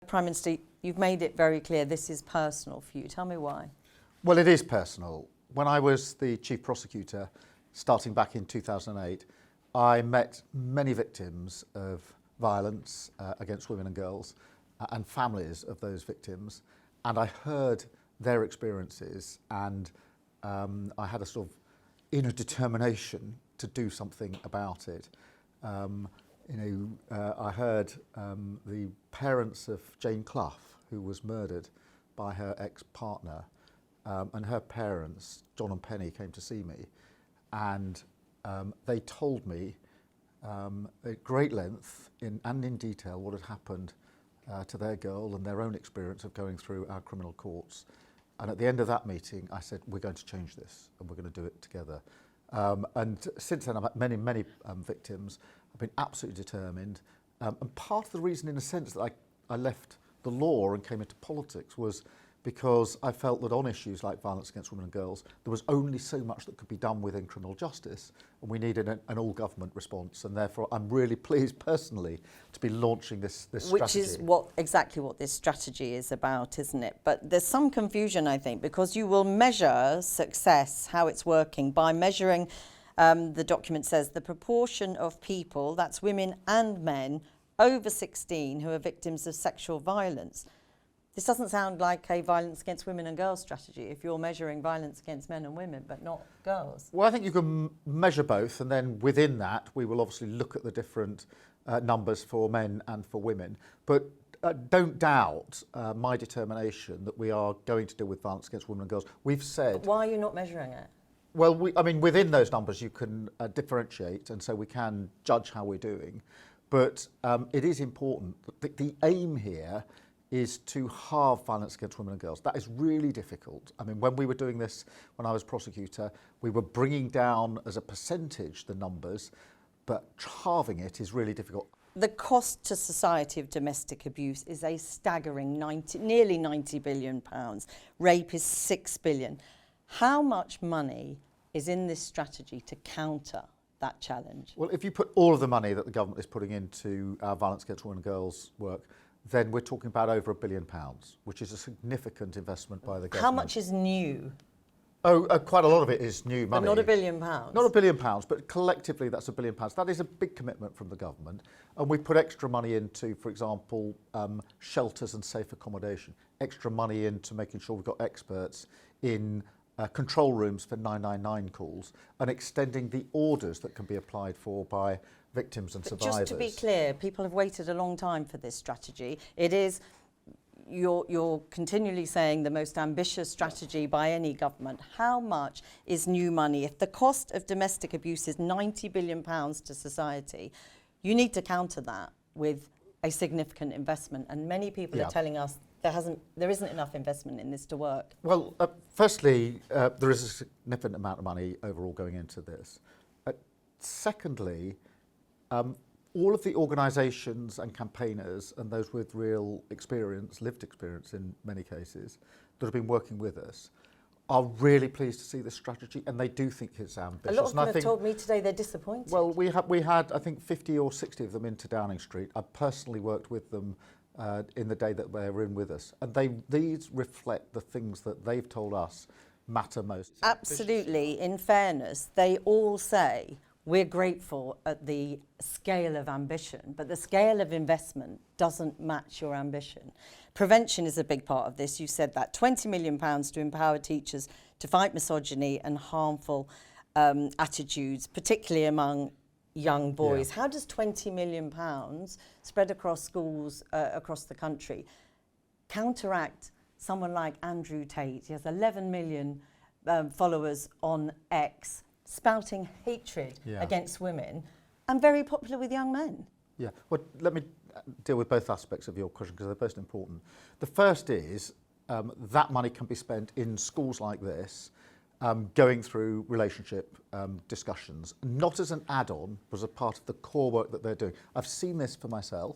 Prime Minister, you've made it very clear this is personal for you. Tell me why. Well, it is personal. When I was the Chief Prosecutor, starting back in 2008, I met many victims of violence against women and girls and families of those victims, and I heard their experiences, and I had a sort of inner determination to do something about it. I heard the parents of Jane Clough, who was murdered by her ex-partner, and her parents, John and Penny, came to see me, and they told me at great length and in detail what had happened to their girl and their own experience of going through our criminal courts. And at the end of that meeting, I said, we're going to change this and we're going to do it together. And since then, I've had many victims. I've been absolutely determined. And part of the reason, in a sense, that I left the law and came into politics was because I felt that on issues like violence against women and girls, there was only so much that could be done within criminal justice, and we needed an all-government response. And therefore, I'm really pleased personally to be launching this strategy. Which is exactly what this strategy is about, isn't it? But there's some confusion, I think, because you will measure success, how it's working, by measuring, the document says, the proportion of people, that's women and men, over 16 who are victims of sexual violence. This doesn't sound like a violence against women and girls strategy if you're measuring violence against men and women, but not girls. Well, I think you can measure both, and then within that, we will obviously look at the different numbers for men and for women. But don't doubt my determination that we are going to deal with violence against women and girls. We've said... But why are you not measuring it? Well, within those numbers, you can differentiate, and so we can judge how we're doing. But it is important that the aim here is to halve violence against women and girls. That is really difficult. I mean, when we were doing this, when I was prosecutor, we were bringing down as a percentage the numbers, but halving it is really difficult. The cost to society of domestic abuse is a staggering nearly £90 billion. Rape is £6 billion. How much money is in this strategy to counter that challenge? Well, if you put all of the money that the government is putting into our violence against women and girls work, then we're talking about over £1 billion, which is a significant investment by the government. How much is new? Quite a lot of it is new money. But not £1 billion? Not £1 billion, but collectively that's £1 billion. That is a big commitment from the government. And we put extra money into, for example, shelters and safe accommodation, extra money into making sure we've got experts in control rooms for 999 calls, and extending the orders that can be applied for by victims and survivors. Just to be clear, people have waited a long time for this strategy. It is, you're continually saying, the most ambitious strategy by any government. How much is new money? If the cost of domestic abuse is £90 billion to society, you need to counter that with a significant investment. And many people are telling us there isn't enough investment in this to work. Well, firstly, there is a significant amount of money overall going into this. Secondly, all of the organisations and campaigners and those with real experience, lived experience in many cases, that have been working with us are really pleased to see this strategy, and they do think it's ambitious. A lot of them have told me today they're disappointed. Well, we had I think 50 or 60 of them into Downing Street. I personally worked with them in the day that they were in with us, and these reflect the things that they've told us matter most. Absolutely. In fairness, they all say we're grateful at the scale of ambition, but the scale of investment doesn't match your ambition. Prevention is a big part of this. You said that. £20 million to empower teachers to fight misogyny and harmful attitudes, particularly among young boys. How does £20 million spread across schools across the country counteract someone like Andrew Tate? He has 11 million followers on X, spouting hatred against women, and very popular with young men. Yeah, well, let me deal with both aspects of your question because they're both important. The first is that money can be spent in schools like this, going through relationship discussions, not as an add-on, but as a part of the core work that they're doing. I've seen this for myself,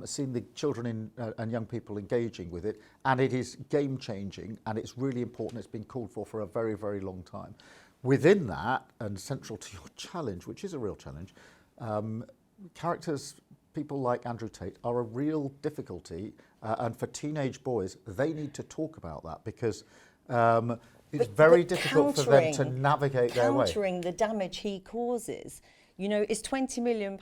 seen the children and young people engaging with it, and it is game-changing, and it's really important. It's been called for a very, very long time. Within that, and central to your challenge, which is a real challenge, characters people like Andrew Tate are a real difficulty, and for teenage boys, they need to talk about that because it's very difficult for them to navigate their way. Countering the damage he causes, you know, is £20 million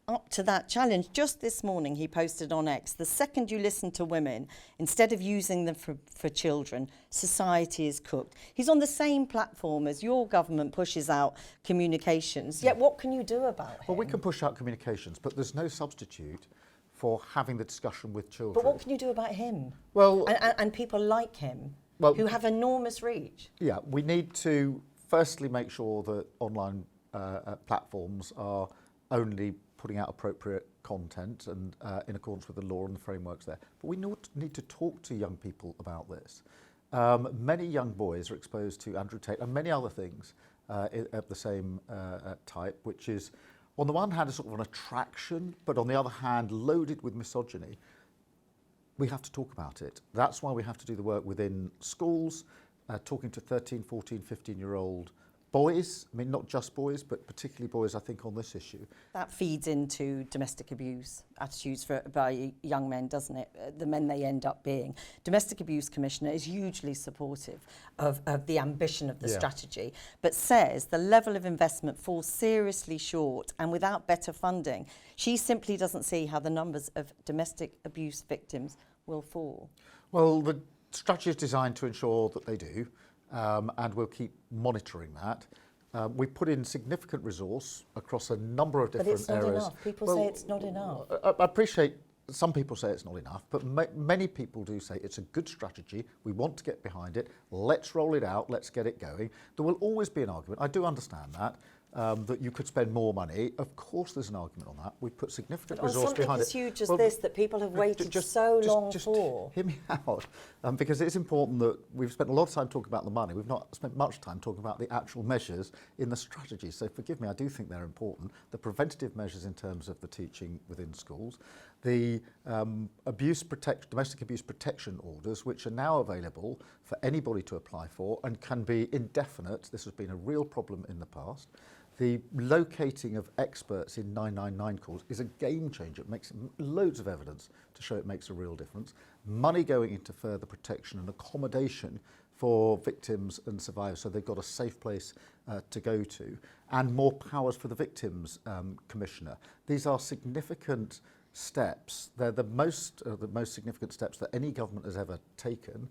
up to that challenge. Just this morning he posted on X, the second you listen to women, instead of using them for children, society is cooked. He's on the same platform as your government pushes out communications, yet what can you do about him? Well, we can push out communications, but there's no substitute for having the discussion with children. But what can you do about him? Well, and people like him, well, who have enormous reach? Yeah, we need to firstly make sure that online platforms are only putting out appropriate content and in accordance with the law and the frameworks there. But we need to talk to young people about this. Many young boys are exposed to Andrew Tate and many other things of the same type, which is, on the one hand, a sort of an attraction, but on the other hand, loaded with misogyny. We have to talk about it. That's why we have to do the work within schools, talking to 13, 14, 15-year-old boys. I mean, not just boys, but particularly boys, I think, on this issue. That feeds into domestic abuse attitudes by young men, doesn't it? The men they end up being. Domestic Abuse Commissioner is hugely supportive of the ambition of the strategy, but says the level of investment falls seriously short, and without better funding, she simply doesn't see how the numbers of domestic abuse victims will fall. Well, the strategy is designed to ensure that they do. And we'll keep monitoring that. We put in significant resource across a number of different areas. But it's not enough. People say it's not enough. I appreciate some people say it's not enough, but many people do say it's a good strategy. We want to get behind it. Let's roll it out. Let's get it going. There will always be an argument. I do understand that. That you could spend more money. Of course there's an argument on that. We've put significant resource behind it. Something as huge as this that people have waited so long for. Hear me out, because it's important that we've spent a lot of time talking about the money. We've not spent much time talking about the actual measures in the strategy. So forgive me, I do think they're important. The preventative measures in terms of the teaching within schools, the domestic abuse protection orders, which are now available for anybody to apply for and can be indefinite. This has been a real problem in the past. The locating of experts in 999 calls is a game changer. It makes loads of evidence to show it makes a real difference. Money going into further protection and accommodation for victims and survivors, so they've got a safe place to go to, and more powers for the Victims Commissioner. These are significant steps. They're the most significant steps that any government has ever taken.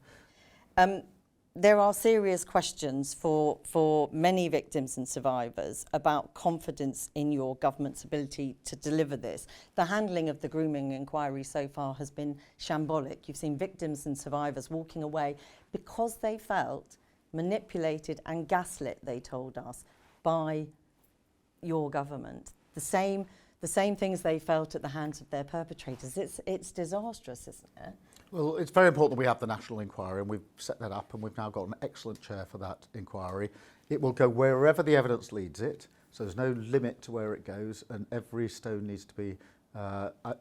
There are serious questions for many victims and survivors about confidence in your government's ability to deliver this. The handling of the grooming inquiry so far has been shambolic. You've seen victims and survivors walking away because they felt manipulated and gaslit, they told us, by your government. The same things they felt at the hands of their perpetrators. It's disastrous, isn't it? Well, it's very important that we have the national inquiry, and we've set that up, and we've now got an excellent chair for that inquiry. It will go wherever the evidence leads it, so there's no limit to where it goes, and every stone needs to be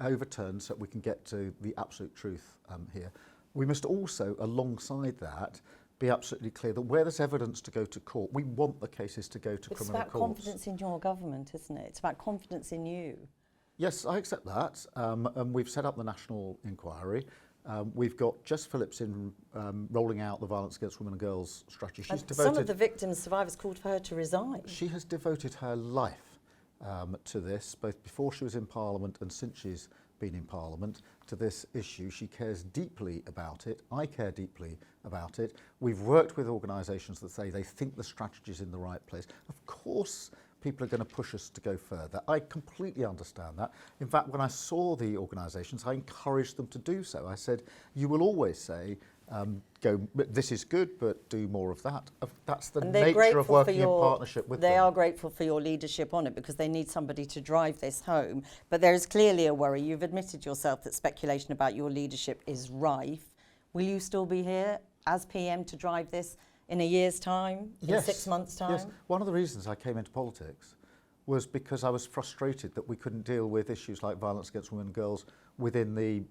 overturned so that we can get to the absolute truth here. We must also, alongside that, be absolutely clear that where there's evidence to go to court, we want the cases to go to criminal courts. It's about confidence in your government, isn't it? It's about confidence in you. Yes, I accept that, and we've set up the national inquiry. We've got Jess Phillips in rolling out the violence against women and girls strategy. Some of the victims, survivors called for her to resign. She has devoted her life to this, both before she was in Parliament and since she's been in Parliament, to this issue. She cares deeply about it. I care deeply about it. We've worked with organisations that say they think the strategy is in the right place. Of course, people are going to push us to go further. I completely understand that. In fact, when I saw the organisations, I encouraged them to do so. I said, you will always say, this is good, but do more of that. That's the nature of working in partnership with them. They are grateful for your leadership on it because they need somebody to drive this home. But there is clearly a worry. You've admitted yourself that speculation about your leadership is rife. Will you still be here as PM to drive this in a year's time, in 6 months' time? Yes. One of the reasons I came into politics was because I was frustrated that we couldn't deal with issues like violence against women and girls within the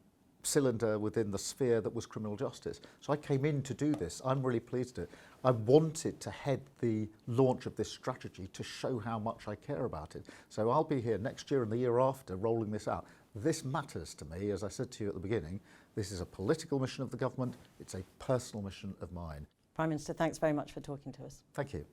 cylinder within the sphere that was criminal justice. So I came in to do this. I'm really pleased to. I wanted to head the launch of this strategy to show how much I care about it. So I'll be here next year and the year after rolling this out. This matters to me, as I said to you at the beginning. This is a political mission of the government. It's a personal mission of mine. Prime Minister, thanks very much for talking to us. Thank you.